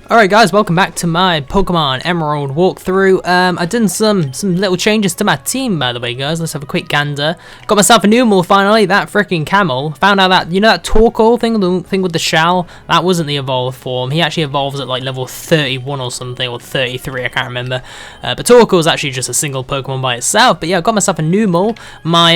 Alright guys, welcome back to my Pokemon Emerald walkthrough. I've done some little changes to my team, by the way, guys. Let's have a quick gander. Got myself a new mole finally, that freaking camel. Found out that, you know that Torkoal thing, the thing with the shell? That wasn't the evolved form. He actually evolves at like level 31 or something, or 33, I can't remember. But Torkoal is actually just a single Pokemon by itself. But yeah, I got myself a new mole. My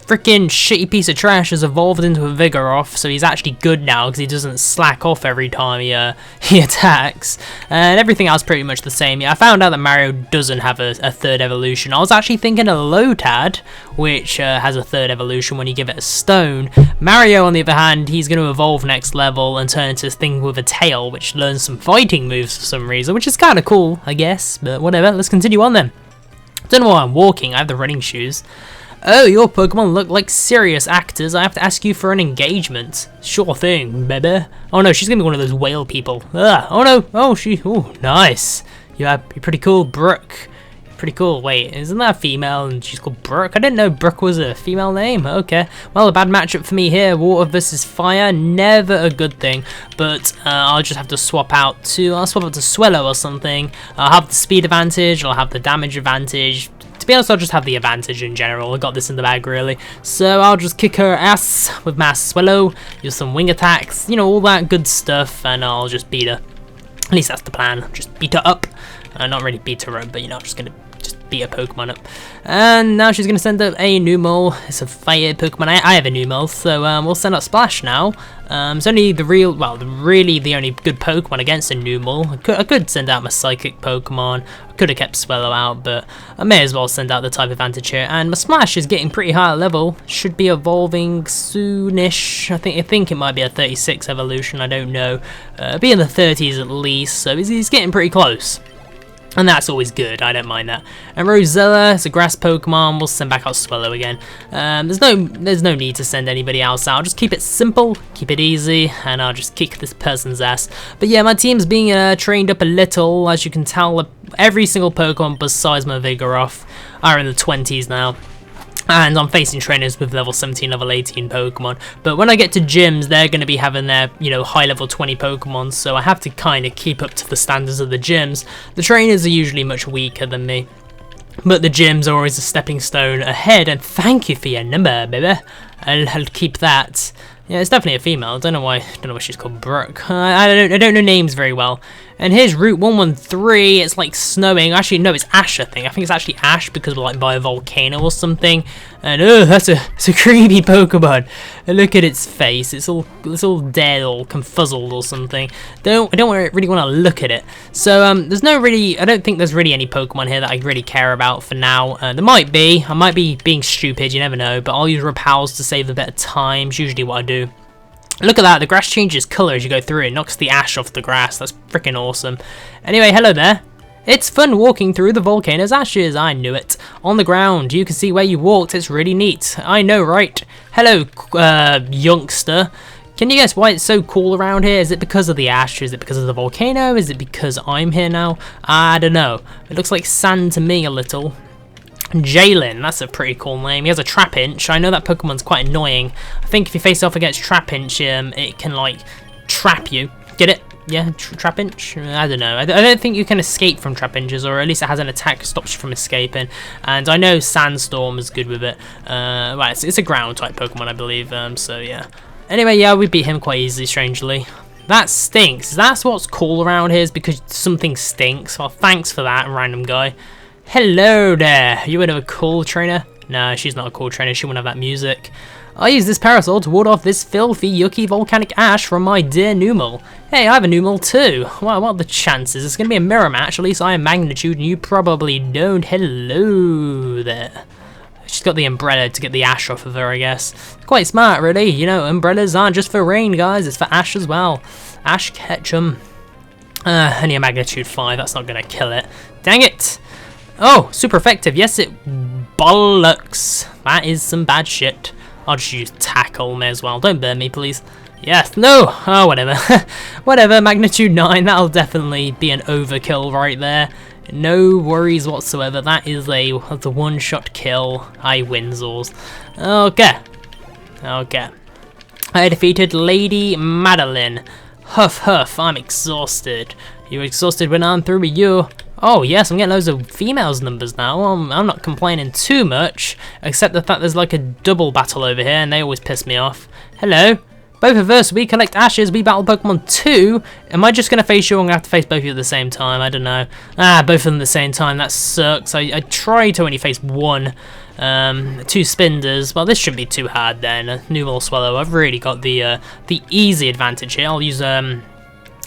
freaking shitty piece of trash has evolved into a Vigoroth, so he's actually good now because he doesn't slack off every time he attacks. And everything else pretty much the same. Yeah, I found out that Mario doesn't have a third evolution. I was actually thinking of Lotad, which has a third evolution when you give it a stone. Mario, on the other hand, he's going to evolve next level and turn into this thing with a tail, which learns some fighting moves for some reason, which is kind of cool, I guess. But whatever, let's continue on then. Don't know why I'm walking, I have the running shoes. Oh, your Pokemon look like serious actors. I have to ask you for an engagement. Sure thing, baby. Oh no, she's gonna be one of those whale people. Ugh. Oh no. Oh, nice. You're pretty cool, Brooke. Pretty cool. Wait, isn't that a female and she's called Brooke? I didn't know Brooke was a female name. Okay. Well, a bad matchup for me here. Water versus fire. Never a good thing. But I'll just have to swap out to Swellow or something. I'll have the speed advantage. I'll have the damage advantage. To be honest, I'll just have the advantage in general. I got this in the bag, really. So I'll just kick her ass with my Swellow, use some wing attacks, you know, all that good stuff, and I'll just beat her. At least that's the plan. Just beat her up. Not really beat her up, but, you know, I'm just going to beat a Pokemon up. And now she's going to send up a new mole. It's a fire Pokemon. I have a new mole, so we'll send out Splash now. It's only really the only good Pokemon against a new mole. I could send out my Psychic Pokemon. I could have kept Swellow out, but I may as well send out the type advantage here. And my Splash is getting pretty high level. Should be evolving soonish. I think it might be a 36 evolution. I don't know. Be in the 30s at least, so he's getting pretty close. And that's always good, I don't mind that. And Rosella is a grass Pokemon, we'll send back out Swellow again. There's no need to send anybody else out, I'll just keep it simple, keep it easy, and I'll just kick this person's ass. But yeah, my team's being trained up a little, as you can tell, every single Pokemon besides my Vigoroth are in the 20s now. And I'm facing trainers with level 17, level 18 Pokemon. But when I get to gyms, they're going to be having their, you know, high level 20 Pokemon. So I have to kind of keep up to the standards of the gyms. The trainers are usually much weaker than me. But the gyms are always a stepping stone ahead. And thank you for your number, baby. I'll keep that. Yeah, it's definitely a female. I don't know why she's called Brooke. I don't know names very well. And here's Route 113. It's like snowing. Actually, no, it's ash, I think. I think it's actually ash because we're like by a volcano or something. And oh, it's a creepy Pokemon. And look at its face. It's all dead or confuzzled or something. I don't really want to look at it. So I don't think there's really any Pokemon here that I really care about for now. There might be. I might be being stupid. You never know. But I'll use Repels to save a bit of time. It's usually what I do. Look at that, the grass changes colour as you go through. It knocks the ash off the grass. That's freaking awesome. Anyway, hello there. It's fun walking through the volcano's ashes. I knew it. On the ground, you can see where you walked. It's really neat. I know, right? Hello, youngster. Can you guess why it's so cool around here? Is it because of the ash? Is it because of the volcano? Is it because I'm here now? I don't know. It looks like sand to me a little. Jalen, that's a pretty cool name. He has a Trapinch. I know that Pokemon's quite annoying. I think if you face off against Trapinch, it can like trap you. Get it? Yeah, Trapinch? I don't know. I don't think you can escape from Trapinches, or at least it has an attack that stops you from escaping. And I know Sandstorm is good with it. Right, it's a ground type Pokemon, I believe. So yeah. Anyway, yeah, we beat him quite easily, strangely. That stinks. That's what's cool around here, is because something stinks. Well, thanks for that, random guy. Hello there, you another cool trainer? No, she's not a cool trainer, she wouldn't have that music. I use this parasol to ward off this filthy, yucky volcanic ash from my dear Numel. Hey, I have a Numel too. Wow, what are the chances? It's going to be a mirror match, at least I am Magnitude and you probably don't. Hello there. She's got the umbrella to get the ash off of her, I guess. Quite smart, really. You know, umbrellas aren't just for rain, guys, it's for ash as well. Ash Ketchum. Only a Magnitude 5, that's not going to kill it. Dang it! Oh, super effective. Yes, it bollocks. That is some bad shit. I'll just use Tackle, may as well. Don't burn me, please. Yes, no. Oh, whatever. Whatever, Magnitude 9. That'll definitely be an overkill right there. No worries whatsoever. That's a one-shot kill. I win, Zors. Okay. I defeated Lady Madeline. Huff huff, I'm exhausted. You're exhausted when I'm through with you. Oh yes, I'm getting loads of females numbers now. I'm not complaining too much, except the fact there's like a double battle over here and they always piss me off. Hello. Both of us, we collect ashes, we battle Pokemon too. Am I just going to face you or I'm going to have to face both of you at the same time? I don't know. Both of them at the same time, that sucks. I try to only face one. 2 Spinders. Well, this shouldn't be too hard then. Numal Swallow, I've really got the easy advantage here. I'll use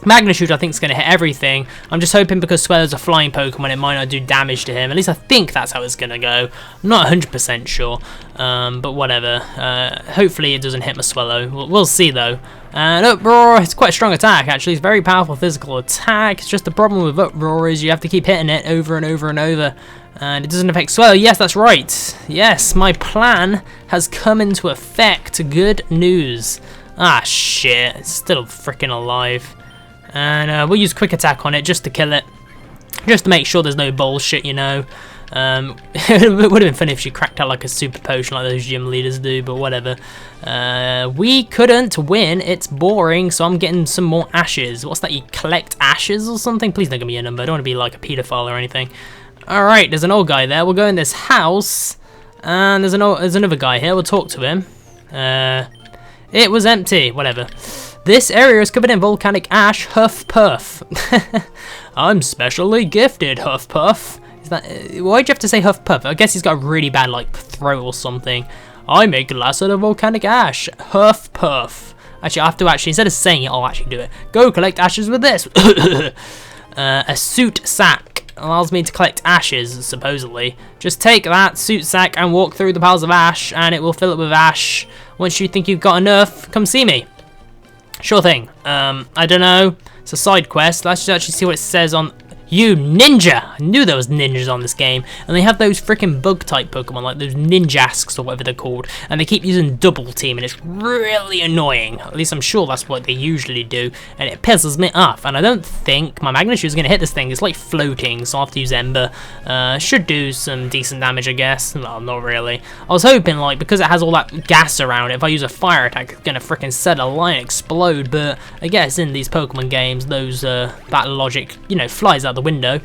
Magnitude, I think, is going to hit everything. I'm just hoping because Swellow's a flying Pokemon, it might not do damage to him. At least I think that's how it's going to go. I'm not 100% sure, but whatever. Hopefully it doesn't hit my Swallow. We'll see, though. And Uproar, it's quite a strong attack, actually. It's a very powerful physical attack. It's just the problem with Uproar is you have to keep hitting it over and over and over. And it doesn't affect Swallow. Yes, that's right. Yes, my plan has come into effect. Good news. Ah, shit. It's still freaking alive. And we'll use Quick Attack on it just to kill it. Just to make sure there's no bullshit, you know. It would have been funny if she cracked out like a super potion like those gym leaders do, but whatever. We couldn't win. It's boring, so I'm getting some more ashes. What's that? You collect ashes or something? Please don't give me a number. I don't want to be like a paedophile or anything. Alright, there's an old guy there. We'll go in this house. And there's another guy here. We'll talk to him. It was empty. Whatever. This area is covered in volcanic ash. Huff puff. I'm specially gifted, Huff puff. Is that? Why'd you have to say Huff puff? I guess he's got a really bad like throat or something. I make glass out of volcanic ash. Huff puff. Actually, I have to instead of saying it, I'll actually do it. Go collect ashes with this. A suit sack allows me to collect ashes, supposedly. Just take that suit sack and walk through the piles of ash, and it will fill it with ash. Once you think you've got enough, come see me. Sure thing. I don't know. It's a side quest. Let's just actually see what it says on... You ninja! I knew there was ninjas on this game. And they have those freaking bug type Pokemon, like those ninjasks or whatever they're called. And they keep using double team and it's really annoying. At least I'm sure that's what they usually do. And it pisses me off. And I don't think my Magnitude is going to hit this thing. It's like floating, so I'll have to use Ember. Should do some decent damage, I guess. No, not really. I was hoping, like, because it has all that gas around it, if I use a fire attack, it's going to freaking set a line and explode. But I guess in these Pokemon games, those that logic, you know, flies out the window.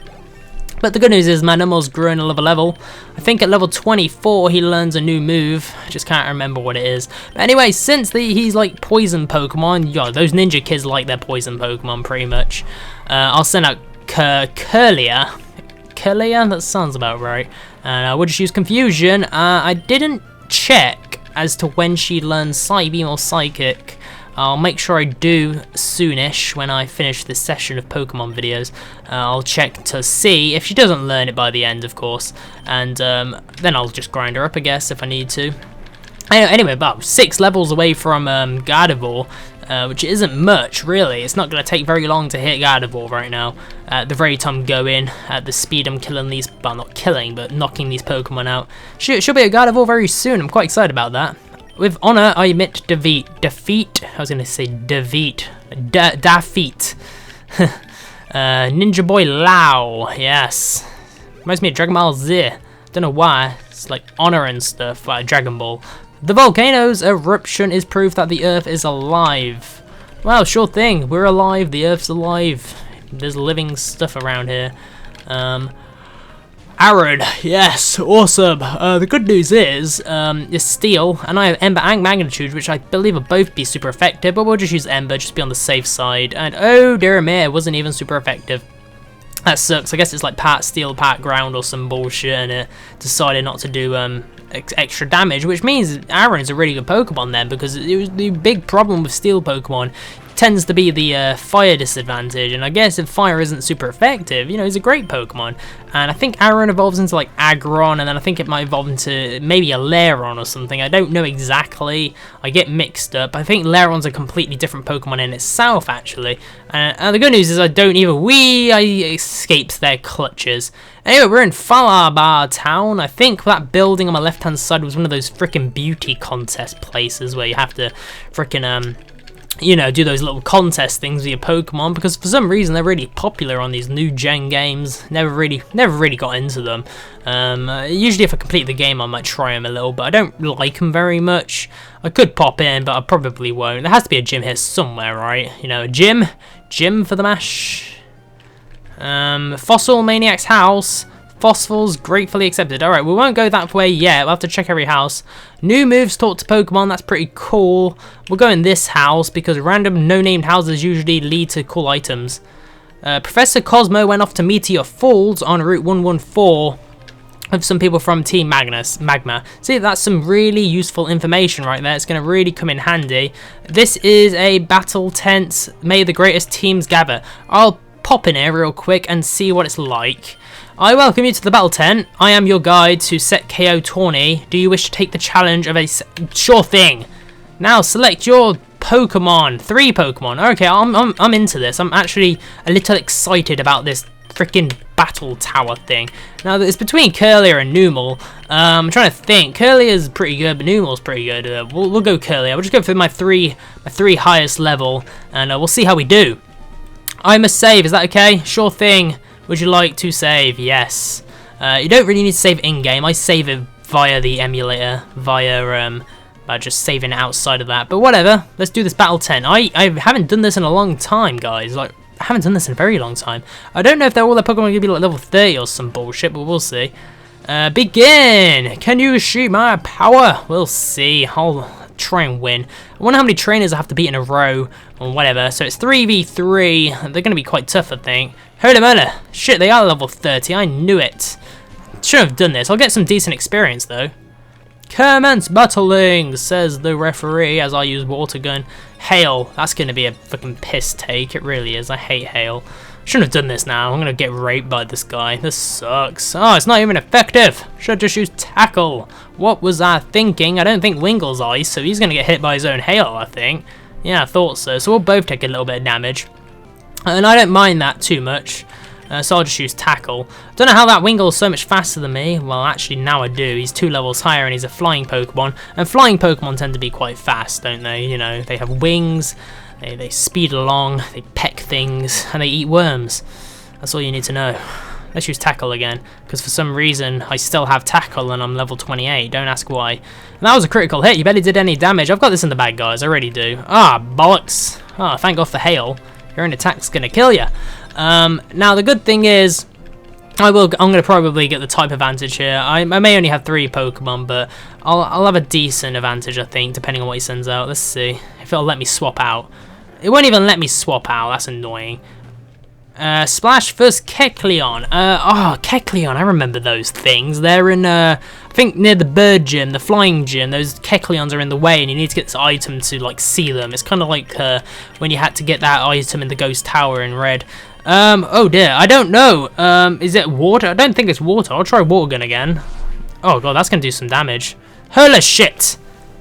But the good news is my Numal's grown another level. I think at level 24 he learns a new move. I just can't remember what it is. But anyway, since he's like poison Pokemon, yeah, those ninja kids like their poison Pokemon pretty much. I'll send out Curlia. Curlia? That sounds about right. And we'll just use Confusion. I didn't check as to when she learns Psybeam or Psychic. I'll make sure I do soonish when I finish this session of Pokemon videos. I'll check to see if she doesn't learn it by the end, of course. And then I'll just grind her up, I guess, if I need to. Anyway, about 6 levels away from Gardevoir, which isn't much, really. It's not going to take very long to hit Gardevoir right now. At the very time going, at the speed I'm killing these, well, not killing, but knocking these Pokemon out. She'll be a Gardevoir very soon. I'm quite excited about that. With honor, I admit defeat. I was going to say defeat. Defeat. Ninja Boy Lao. Yes. Reminds me of Dragon Ball Z. Don't know why. It's like honor and stuff, like Dragon Ball. The volcano's eruption is proof that the Earth is alive. Well, sure thing. We're alive. The Earth's alive. There's living stuff around here. Aaron, yes, awesome. The good news is, it's Steel, and I have Ember and Magnitude, which I believe will both be super effective, but we'll just use Ember, just be on the safe side. And oh dear me, it wasn't even super effective. That sucks. I guess it's like part Steel, part Ground or some bullshit, and it decided not to do extra damage, which means Aaron is a really good Pokemon then, because it was the big problem with Steel Pokemon tends to be the fire disadvantage, and I guess if fire isn't super effective, you know, he's a great Pokemon. And I think Aaron evolves into like Aggron, and then I think it might evolve into maybe a Lairon or something. I don't know exactly. I get mixed up. I think Lairon's a completely different Pokemon in itself, actually. And the good news is I escaped their clutches. Anyway, we're in Fallarbor Town. I think that building on my left-hand side was one of those freaking beauty contest places where you have to freaking you know, do those little contest things with your Pokemon, because for some reason they're really popular on these new gen games. Never really got into them. Usually if I complete the game I might try them a little, but I don't like them very much. I could pop in, but I probably won't. There has to be a gym here somewhere, right? You know, a gym for the mash. Fossil Maniac's house. Fossils gratefully accepted. Alright, we won't go that way yet. We'll have to check every house. New moves taught to Pokemon. That's pretty cool. We'll go in this house because random no-named houses usually lead to cool items. Professor Cosmo went off to Meteor Falls on Route 114 with some people from Team Magma. See, that's some really useful information right there. It's going to really come in handy. This is a battle tent. May the greatest teams gather. I'll pop in here real quick and see what it's like. I welcome you to the battle tent. I am your guide to set KO tourney. Do you wish to take the challenge of a... Sure thing. Now select your Pokemon. 3 Pokemon. Okay, I'm into this. I'm actually a little excited about this freaking battle tower thing. Now it's between Curlier and Numel. I'm trying to think. Curlier's pretty good, but Numel's pretty good. We'll go Curlier. We'll just go for my three highest level, and we'll see how we do. I must save. Is that okay? Sure thing. Would you like to save? Yes. You don't really need to save in-game. I save it via the emulator, via just saving outside of that. But whatever. Let's do this battle 10. I haven't done this in a long time, guys. Like, I haven't done this in a very long time. I don't know if all their Pokemon are going to be like level 30 or some bullshit, but we'll see. Begin! Can you see my power? We'll see. I'll try and win. I wonder how many trainers I have to beat in a row or whatever. So it's 3v3. They're going to be quite tough, I think. Holy moly. Shit, they are level 30. I knew it. Should have done this. I'll get some decent experience, though. Commence battling, says the referee as I use water gun. Hail. That's going to be a fucking piss take. It really is. I hate hail. Shouldn't have done this now. I'm going to get raped by this guy. This sucks. Oh, it's not even effective. Should just use tackle. What was I thinking? I don't think Wingle's ice, so he's going to get hit by his own hail, I think. Yeah, I thought so. So we'll both take a little bit of damage. And I don't mind that too much. So I'll just use tackle. Don't know how that Wingull is so much faster than me. Well, actually now I do. He's 2 levels higher and he's a flying Pokemon. And flying Pokemon tend to be quite fast, don't they? You know, they have wings, they speed along, they peck things, and they eat worms. That's all you need to know. Let's use tackle again, because for some reason I still have tackle and I'm level 28. Don't ask why. And that was a critical hit. You bet it did any damage. I've got this in the bag, guys. I already do. Ah, bollocks. Ah, thank God for hail. Your own attack's gonna kill you. Now the good thing is, I'm gonna probably get the type advantage here. I may only have 3 Pokemon, but I'll have a decent advantage, I think, depending on what he sends out. Let's see if it'll let me swap out. It won't even let me swap out. That's annoying. Splash first Kecleon. Oh, Kecleon, I remember those things. They're in, I think near the bird gym, the flying gym. Those Kecleons are in the way and you need to get this item to, like, see them. It's kind of like when you had to get that item in the Ghost Tower in Red. Oh dear, I don't know. Is it water? I don't think it's water. I'll try water gun again. Oh god, that's going to do some damage. Holy shit!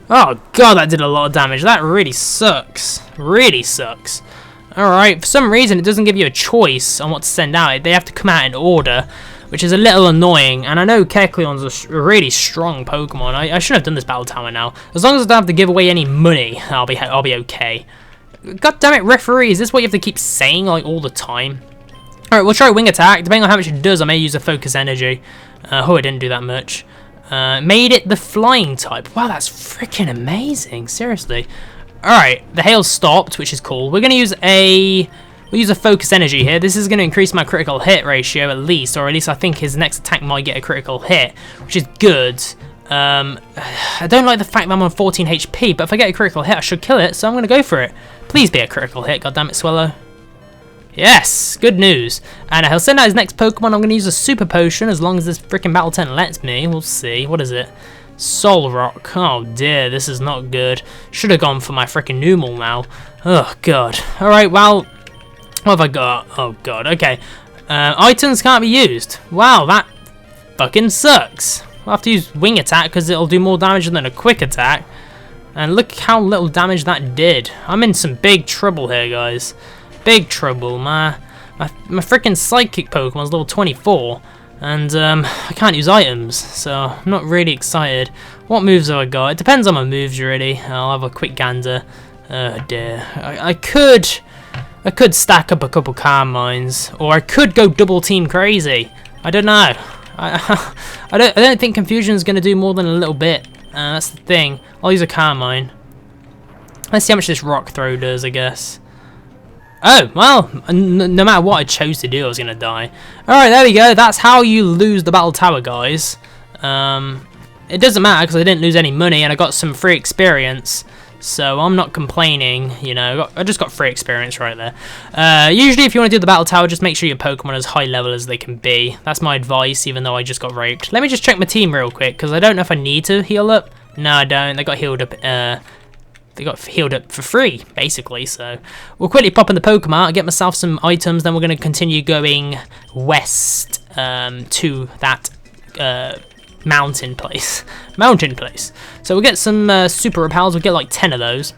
Oh god, that did a lot of damage. That really sucks. Really sucks. Alright, for some reason it doesn't give you a choice on what to send out. They have to come out in order, which is a little annoying. And I know Kecleon's a really strong Pokemon. I should have done this battle tower now. As long as I don't have to give away any money, I'll be okay. God damn it, referee, is this what you have to keep saying like all the time? Alright, we'll try Wing Attack. Depending on how much it does, I may use a Focus Energy. Oh, it didn't do that much. Made it the Flying type. Wow, that's freaking amazing. Seriously. Alright, the hail stopped, which is cool. We're going to use we'll use a Focus Energy here. This is going to increase my critical hit ratio at least, or at least I think his next attack might get a critical hit, which is good. I don't like the fact that I'm on 14 HP, but if I get a critical hit, I should kill it, so I'm going to go for it. Please be a critical hit, goddammit, Swallow. Yes, good news. And he'll send out his next Pokemon. I'm going to use a Super Potion as long as this freaking Battle Tent lets me. We'll see. What is it? Soul Rock. Oh dear, this is not good. Should have gone for my freaking Numel now. Oh god. Alright, well, what have I got? Oh god, okay. Items can't be used. Wow, that fucking sucks. I'll have to use Wing Attack because it'll do more damage than a Quick Attack. And look how little damage that did. I'm in some big trouble here, guys. Big trouble. My freaking Psychic Pokemon's level 24. And I can't use items, so I'm not really excited. What moves have I got? It depends on my moves, really. I'll have a quick gander. Oh dear. I could stack up a couple calm mines, or I could go double team crazy. I don't know. I don't think confusion is going to do more than a little bit. That's the thing. I'll use a calm mine. Let's see how much this rock throw does, I guess. Oh, well, no matter what I chose to do, I was going to die. Alright, there we go. That's how you lose the battle tower, guys. It doesn't matter because I didn't lose any money and I got some free experience. So I'm not complaining, you know. I just got free experience right there. Usually if you want to do the battle tower, just make sure your Pokemon are as high level as they can be. That's my advice, even though I just got raped. Let me just check my team real quick, because I don't know if I need to heal up. No, I don't. They got healed up. They got healed up for free, basically. So we'll quickly pop in the Pokemon, get myself some items, then we're going to continue going west to that mountain place. So we'll get some super repels. We'll get like 10 of those,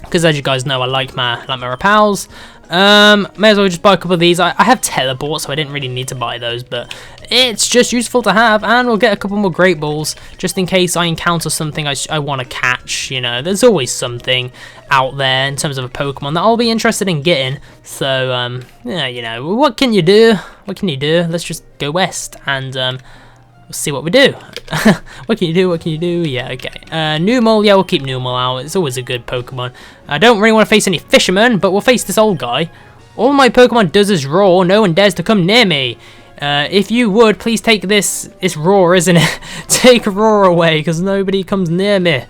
because as you guys know, I like my repels. May as well just buy a couple of these. I have teleport, so I didn't really need to buy those, but it's just useful to have. And we'll get a couple more great balls just in case I encounter something I want to catch. You know, there's always something out there in terms of a Pokemon that I'll be interested in getting. So yeah, you know, what can you do? Let's just go west and we'll see what we do. What can you do? Yeah, okay. Numel, yeah, we'll keep Numel out. It's always a good Pokemon. I don't really want to face any fishermen, but we'll face this old guy. All my Pokemon does is roar. No one dares to come near me. If you would, please take this. It's roar, isn't it? Take roar away, because nobody comes near me.